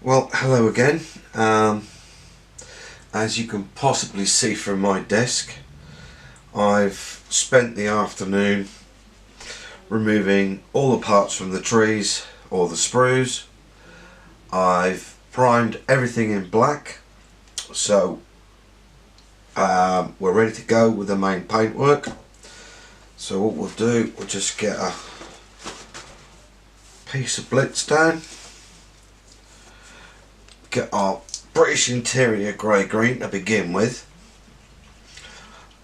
Well, hello again. As you can possibly see from my desk, I've spent the afternoon removing all the parts from the trees or the sprues. I've primed everything in black, so we're ready to go with the main paintwork. So what we'll do, we'll just get a piece of blitz down, get our British interior grey green to begin with.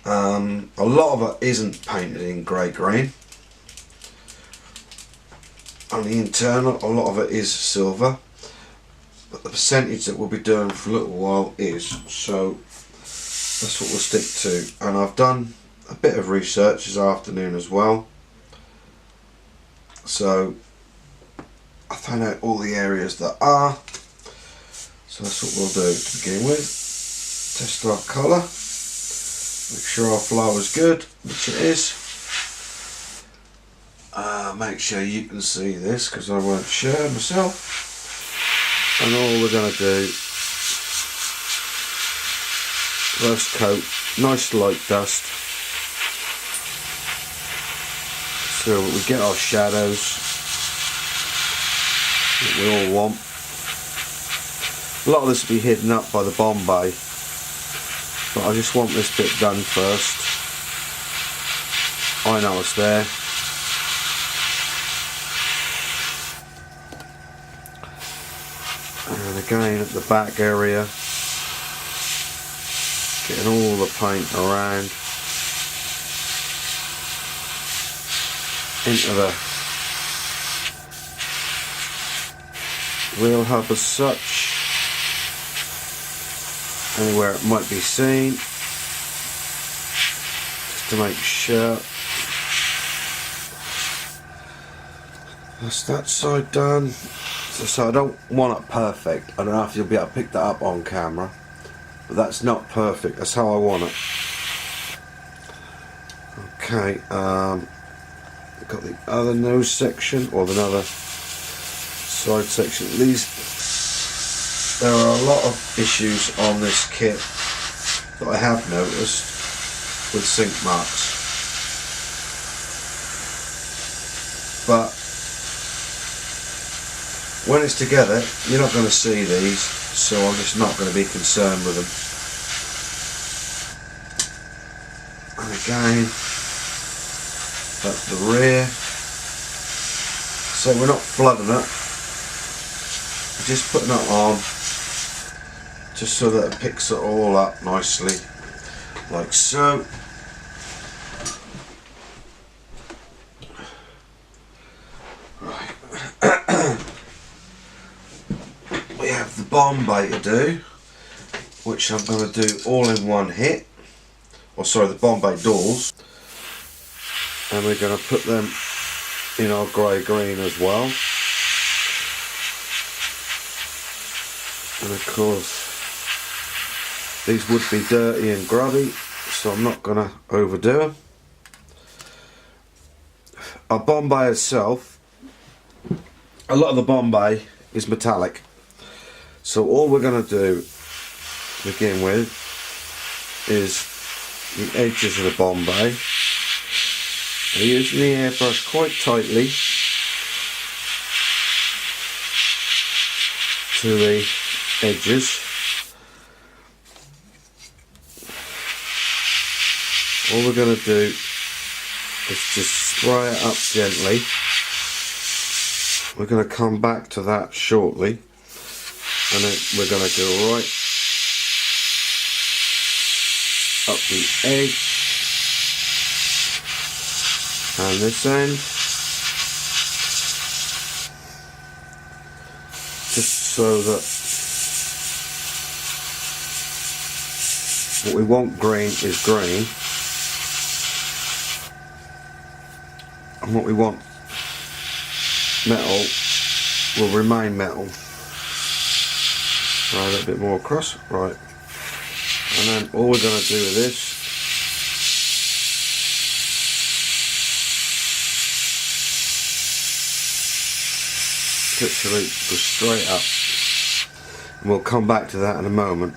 A lot of it isn't painted in grey green. On the internal, a lot of it is silver, but the percentage that we'll be doing for a little while is, so that's what we'll stick to. And I've done a bit of research this afternoon as well, so I found out all the areas that are. So that's what we'll do to begin with. Test our colour, make sure our flour is good, which it is. Make sure you can see this because I won't share myself. And all we're going to do, first coat, nice light dust, so that we get our shadows that we all want. A lot of this will be hidden up by the Bombay, but I just want this bit done first. I know it's there. And again at the back area, getting all the paint around into the wheel hub as such. Anywhere it might be seen, just to make sure. That's that side done. So I don't want it perfect. I don't know if you'll be able to pick that up on camera, but that's not perfect. That's how I want it. Okay, got the other nose section, or another side section. There are a lot of issues on this kit that I have noticed with sink marks, but when it's together you're not going to see these, so I'm just not going to be concerned with them. And again, that's the rear, so we're not flooding it, we're just putting it on just so that it picks it all up nicely, like so. Right. We have the Bombay to do, which I'm going to do all in one hit, or sorry, the Bombay doors, and we're going to put them in our grey green as well. And of course these would be dirty and grubby, so I'm not going to overdo them. Our Bombay itself, a lot of the Bombay is metallic, so all we're going to do to begin with is the edges of the Bombay. I'm using the airbrush quite tightly to the edges. All we're going to do is just spray it up gently. We're going to come back to that shortly, and then we're going to go right up the edge and this end, just so that what we want green is green, and what we want metal will remain metal. Right, a little bit more across, right, And then all we're going to do with this literally go straight up, and we'll come back to that in a moment.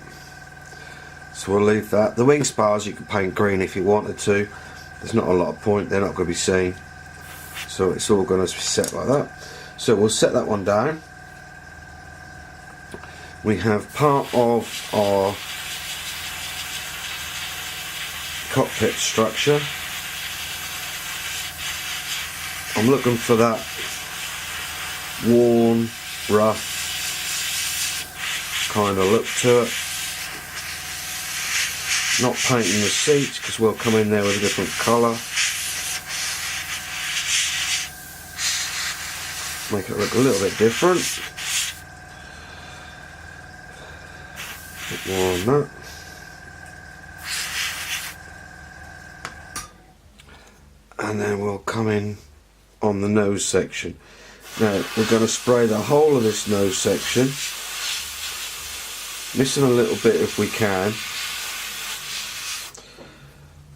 So we'll leave that. The wing spars you can paint green if you wanted to. There's not a lot of point, they're not going to be seen, so it's all going to be set like that. So we'll set that one down. We have part of our cockpit structure. I'm looking for that worn, rough kind of look to it. Not painting the seats because we'll come in there with a different colour. Make it look a little bit different. A bit more on that. And then we'll come in on the nose section. Now we're going to spray the whole of this nose section, missing a little bit if we can,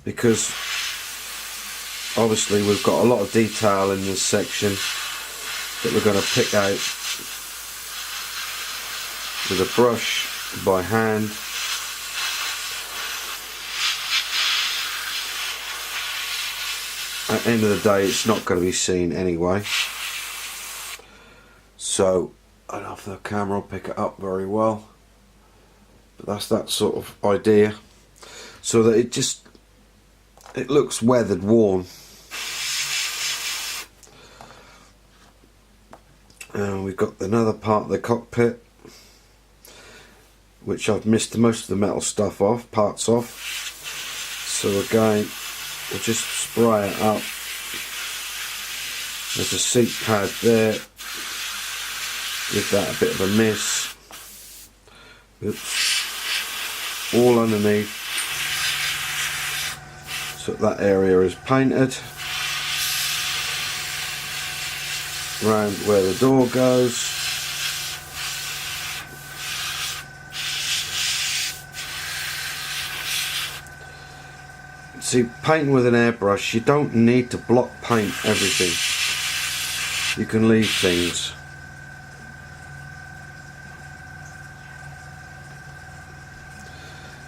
because obviously we've got a lot of detail in this section that we're going to pick out with a brush by hand. At the end of the day it's not going to be seen anyway, so I don't know if the camera will pick it up very well, but that's that sort of idea, so that it looks weathered, worn. And we've got another part of the cockpit which I've missed most of the metal stuff off, parts off, so again we'll just spray it up. There's a seat pad there, give that a bit of a miss. Oops. All underneath, so that area is painted. Round where the door goes. See, painting with an airbrush, you don't need to block paint everything. You can leave things.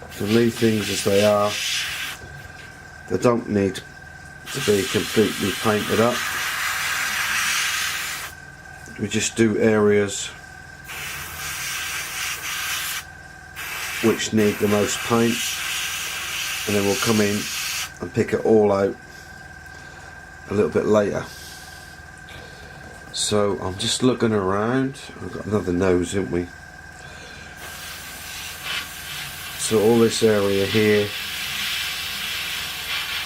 You can leave things as they are. They don't need to be completely painted up. We just do areas which need the most paint, and then we'll come in and pick it all out a little bit later. So I'm just looking around. We've got another nose, haven't we? So all this area here,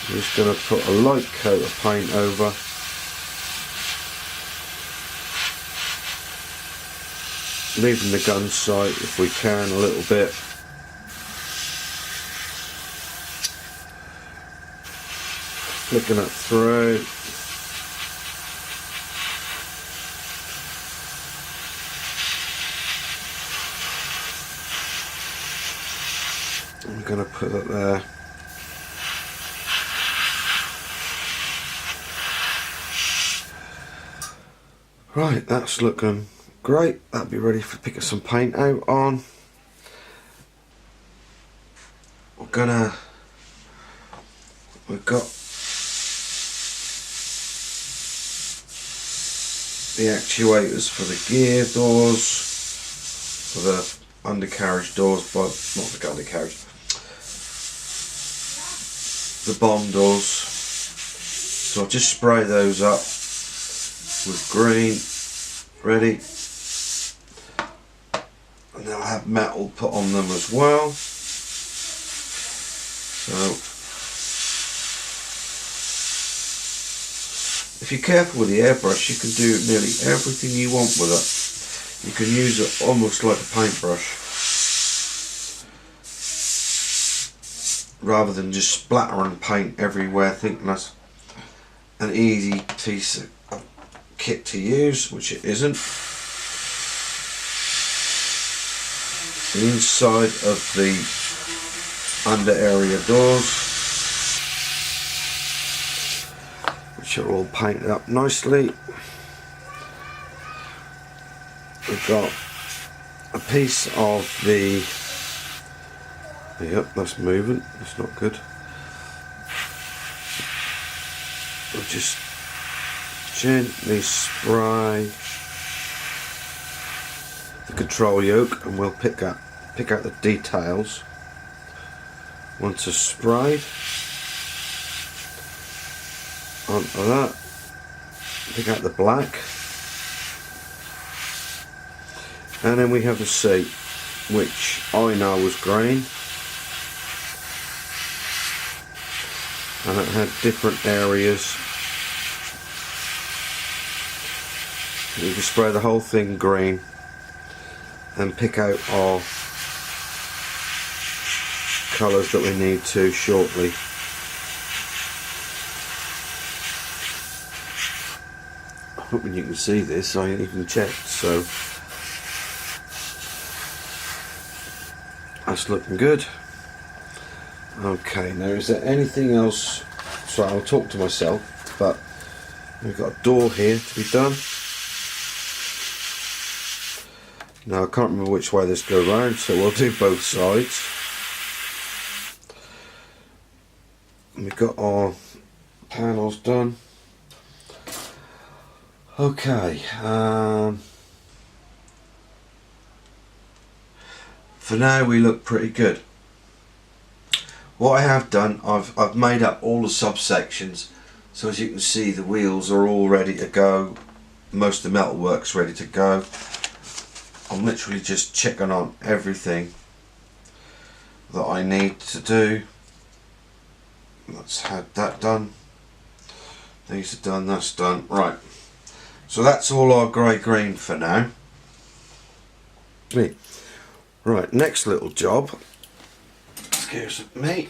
I'm just going to put a light coat of paint over. Leaving the gun sight if we can a little bit. Flicking it through. I'm going to put it there. Right, that's looking great. That'll be ready for picking some paint out on. We've got the actuators for the gear doors, for the undercarriage doors, but not the undercarriage, the bomb doors. So I'll just spray those up with green, ready, and they'll have metal put on them as well. So if you're careful with the airbrush, you can do nearly everything you want with it. You can use it almost like a paintbrush, rather than just splattering paint everywhere thinking that's an easy piece of kit to use, which it isn't. The inside of the under area doors, which are all painted up nicely. We've got a piece of the, yep, that's moving, that's not good. We'll just gently spray the control yoke and we'll pick out the details. Once it's sprayed onto that, pick out the black, and then we have the seat, which I know was green, and it had different areas. You can spray the whole thing green and pick out our colours that we need to shortly. I'm hoping you can see this, I ain't even checked, so that's looking good. Okay, now is there anything else? Sorry, I'll talk to myself, but we've got a door here to be done. Now I can't remember which way this goes around, so we'll do both sides. We've got our panels done. Okay, for now we look pretty good. What I have done, I've made up all the subsections, so as you can see the wheels are all ready to go. Most of the metal work's ready to go. I'm literally just checking on everything that I need to do. Let's have that done. These are done, that's done. Right, so that's all our grey green for now. Right, next little job. Excuse me,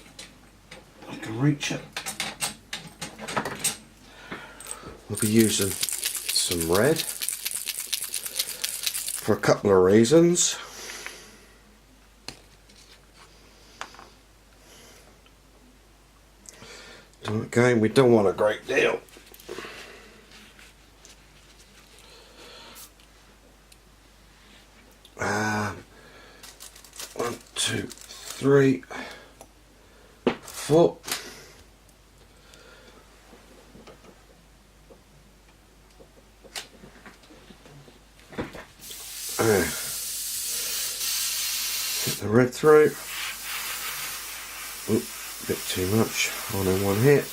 I can reach it. We'll be using some red for a couple of reasons. Again, we don't want a great deal. One, two, three, four. Get the red through. Oop, bit too much on in one hit.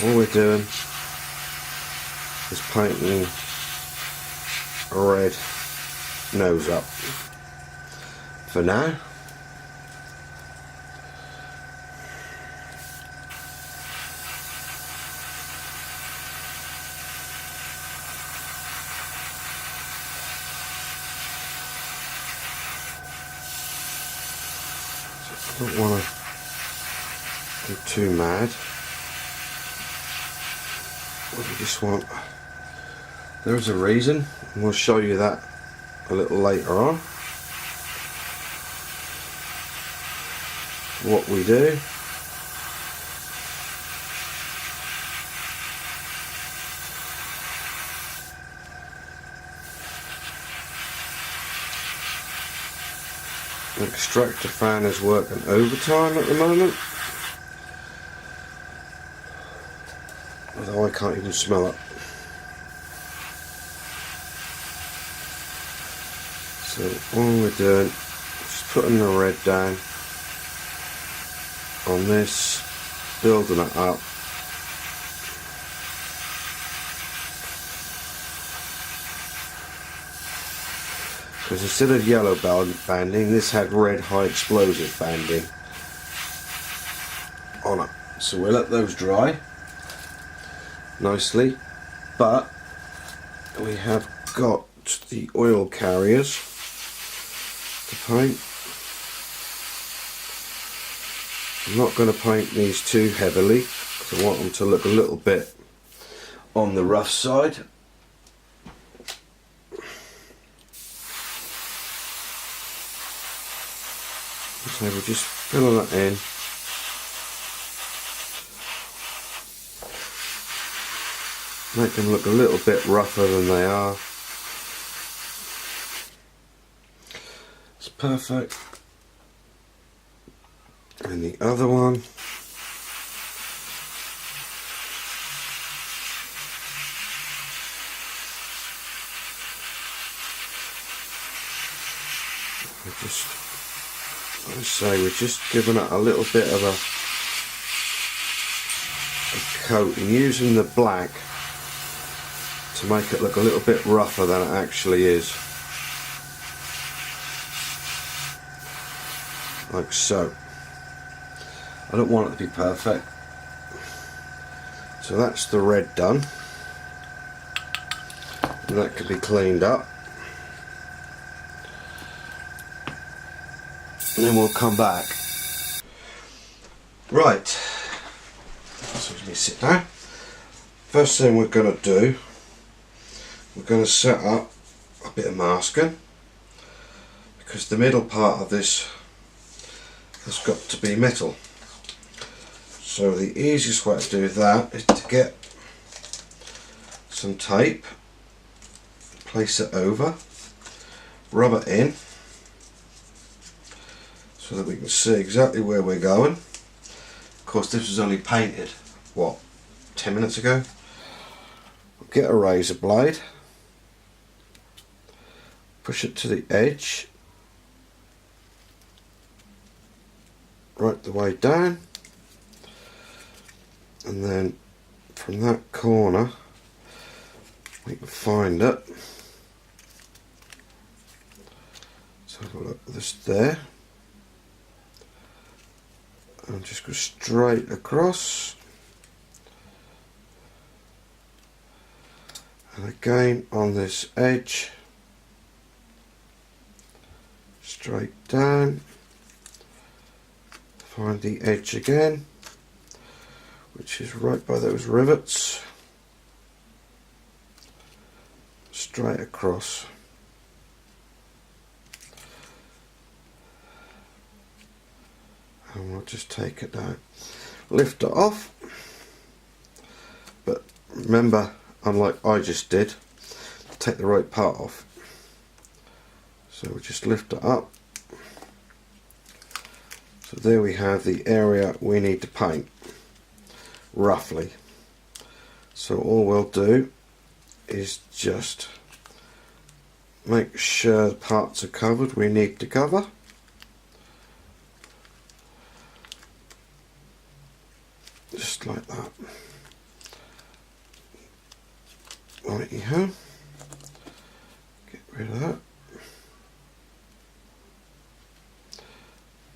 All we're doing is painting a red nose up for now. I don't want to go too mad. We just want, there's a reason, and we'll show you that a little later on. What we do. The extractor fan is working overtime at the moment, although I can't even smell it. So all we're doing is putting the red down on this, building it up. Because instead of yellow banding, this had red high explosive banding on it. So we'll let those dry nicely, but we have got the oil carriers to paint. I'm not going to paint these too heavily because I want them to look a little bit on the rough side. So we're just filling that in. Make them look a little bit rougher than they are. It's perfect. And the other one. We're just giving it a little bit of a coat and using the black to make it look a little bit rougher than it actually is, like so. I don't want it to be perfect, so that's the red done, and that can be cleaned up. And then we'll come back. Right, so let me sit down. First thing we're going to do, we're going to set up a bit of masking, because the middle part of this has got to be metal. So the easiest way to do that is to get some tape, place it over, rub it in, so that we can see exactly where we're going. Of course, this was only painted, what, 10 minutes ago? Get a razor blade, push it to the edge, right the way down, and then from that corner we can find it. Let's have a look at this there. And just go straight across, and again on this edge, straight down, find the edge again, which is right by those rivets, straight across. And we'll just take it down, lift it off, but remember, unlike I just did, take the right part off. So we'll just lift it up. So there we have the area we need to paint, roughly. So all we'll do is just make sure the parts are covered we need to cover. Just like that. Righty-ho. Get rid of that.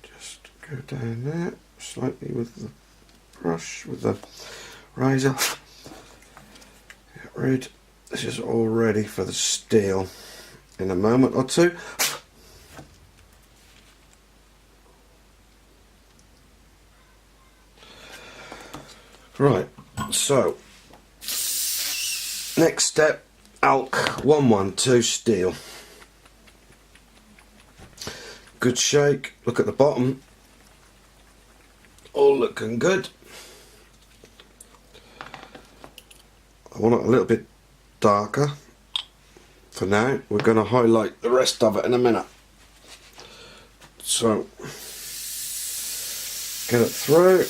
Just go down there slightly with the brush, with the razor. Get rid. This is all ready for the steel in a moment or two. Right, so next step, ALK 112 steel. Good shake, look at the bottom, all looking good. I want it a little bit darker for now. We're going to highlight the rest of it in a minute. So, get it through.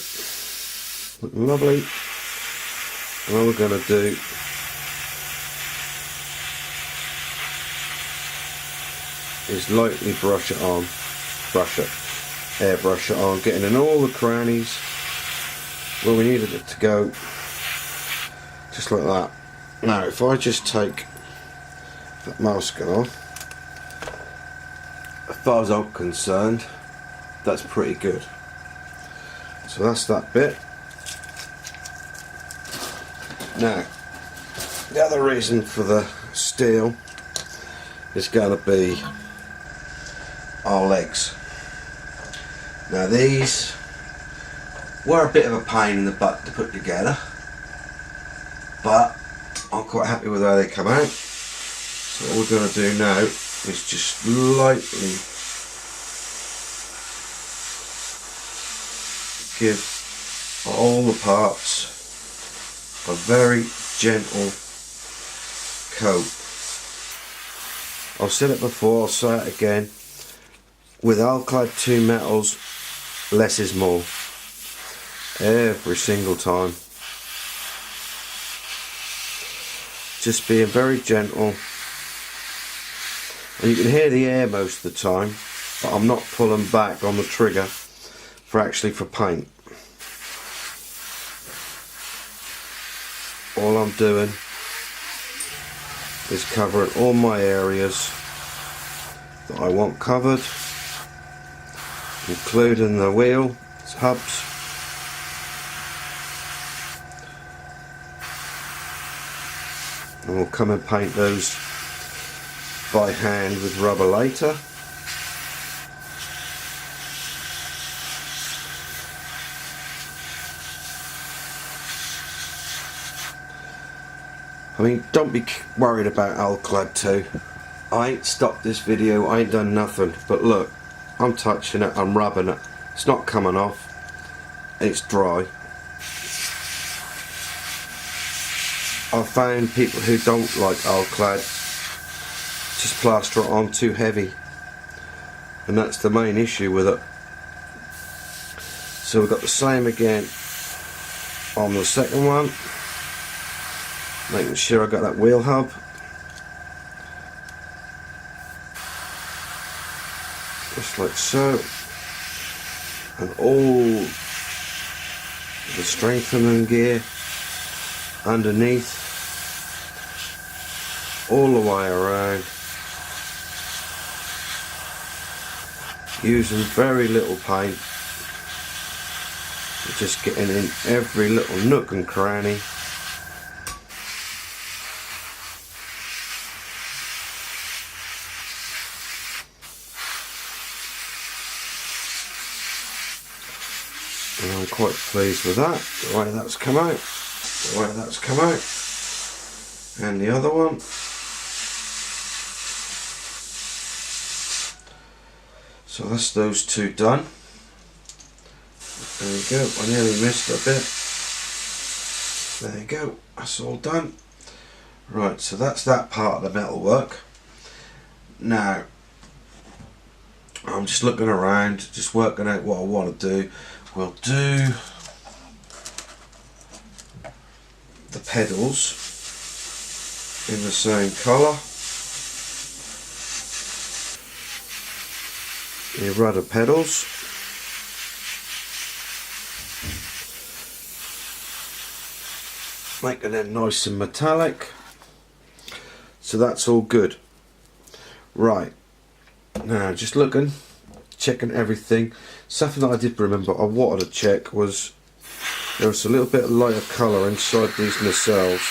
Looking lovely. And all we're going to do is lightly brush it on, airbrush it on, getting in all the crannies where we needed it to go, just like that. Now if I just take that masking off, as far as I'm concerned, that's pretty good. So that's that bit. Now, the other reason for the steel is going to be our legs. Now these were a bit of a pain in the butt to put together, but I'm quite happy with how they come out. So what we're going to do now is just lightly give all the parts a very gentle coat. I've said it before, I'll say it again. With Alclad 2 metals, less is more. Every single time. Just being very gentle. And you can hear the air most of the time, but I'm not pulling back on the trigger for paint. All I'm doing is covering all my areas that I want covered, including the wheel hubs. And we'll come and paint those by hand with rubber later. I mean, don't be worried about Alclad 2. I ain't stopped this video, I ain't done nothing. But look, I'm touching it, I'm rubbing it. It's not coming off. It's dry. I've found people who don't like Alclad just plaster it on too heavy, and that's the main issue with it. So we've got the same again on the second one, making sure I got that wheel hub. Just like so, and all the strengthening gear underneath, all the way around, using very little paint, just getting in every little nook and cranny. And I'm quite pleased with that, the way that's come out, and the other one. So that's those two done. There you go, I nearly missed a bit. There you go, that's all done. Right, so that's that part of the metal work. Now, I'm just looking around, just working out what I want to do. We'll do the pedals in the same colour. Your rudder pedals. Making them nice and metallic. So that's all good. Right. Now just looking, checking everything. Something that I did remember I wanted to check was there was a little bit of lighter colour inside these nacelles.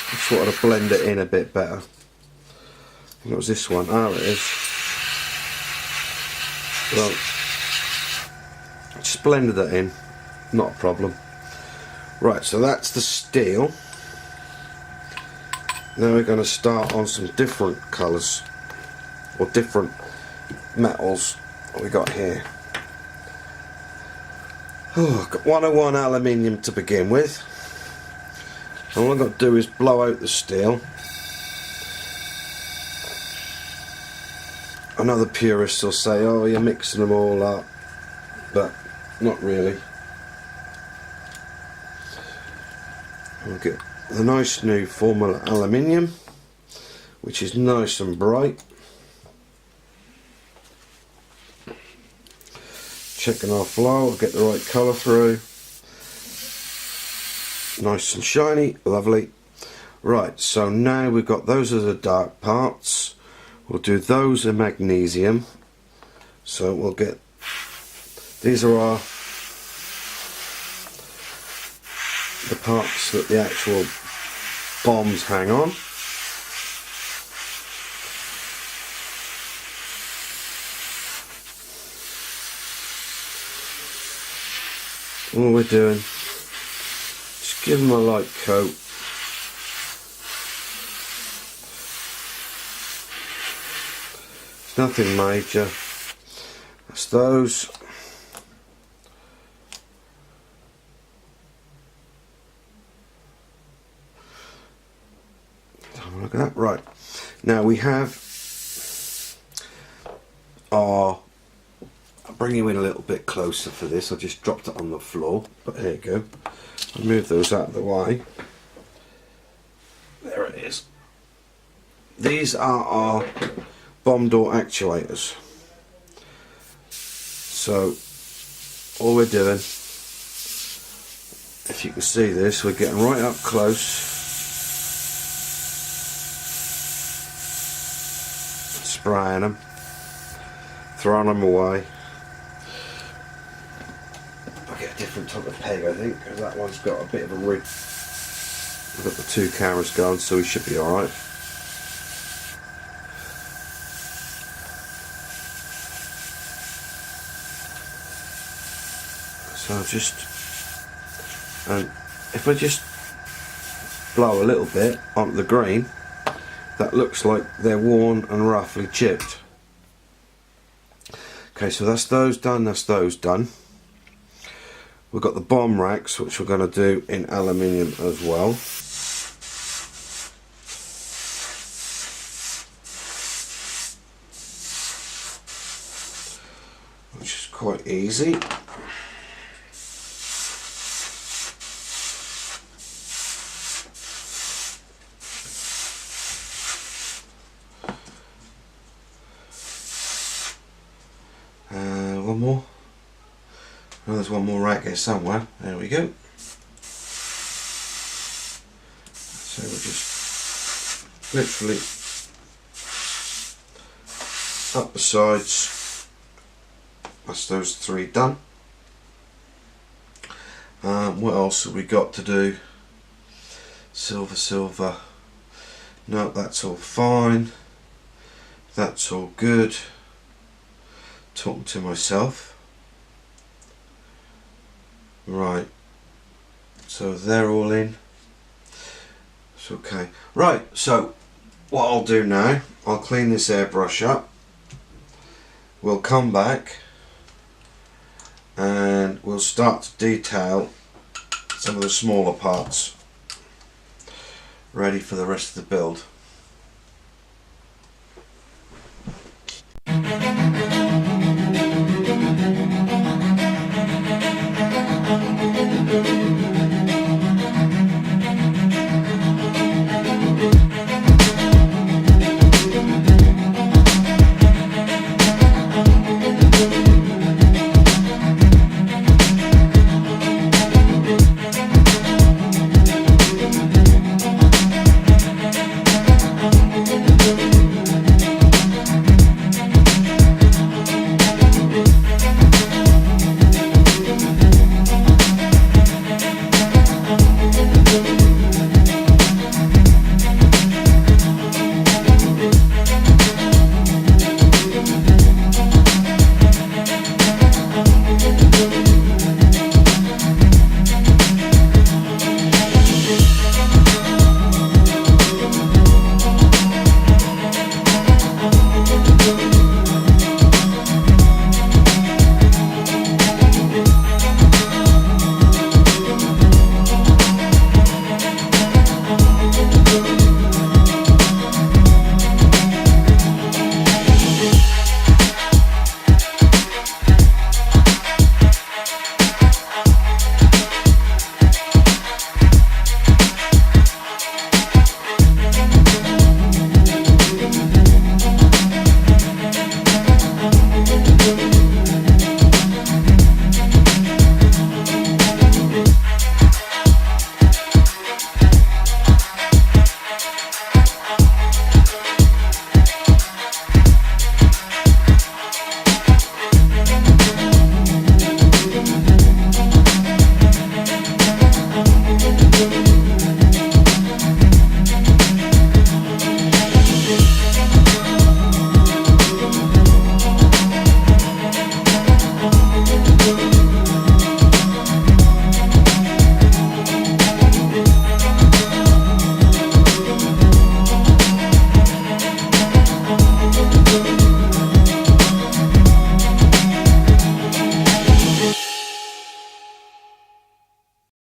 I just wanted to blend it in a bit better. What was this one? Oh, it is. Well, just blended it in, not a problem. Right, so that's the steel. Now we're going to start on some different colours, or different metals. What we got here? Oh, I've got 101 aluminium to begin with. And all I've got to do is blow out the steel. I know the purists will say, oh, you're mixing them all up, but not really. We'll get the nice new Formula aluminium, which is nice and bright. Checking our flow, we'll get the right colour through. Nice and shiny, lovely. Right, so now we've got those are the dark parts. We'll do those in magnesium. So we'll get, these are the parts that the actual bombs hang on. All we're doing, just give them a light coat. It's nothing major. That's those. Look at that. Right, now we have our, I'll bring you in a little bit closer for this. I just dropped it on the floor, but here you go. I'll move those out of the way. There it is. These are our bomb door actuators. So all we're doing, if you can see this, we're getting right up close, spraying them, throwing them away. I'll get a different type of peg, I think, because that one's got a bit of a rig. We've got the two cameras going, so we should be alright. So just, and if I just blow a little bit onto the green, that looks like they're worn and roughly chipped. Okay, so that's those done, that's those done. We've got the bomb racks, which we're going to do in aluminium as well. Which is quite easy. One more. Oh, there's one more rack here somewhere. There we go. So we're just literally up the sides. That's those three done. What else have we got to do? Silver, silver. No, that's all fine. That's all good. Talking to myself. Right, so they're all in. It's okay. Right, so what I'll do now, I'll clean this airbrush up. We'll come back and we'll start to detail some of the smaller parts, ready for the rest of the build.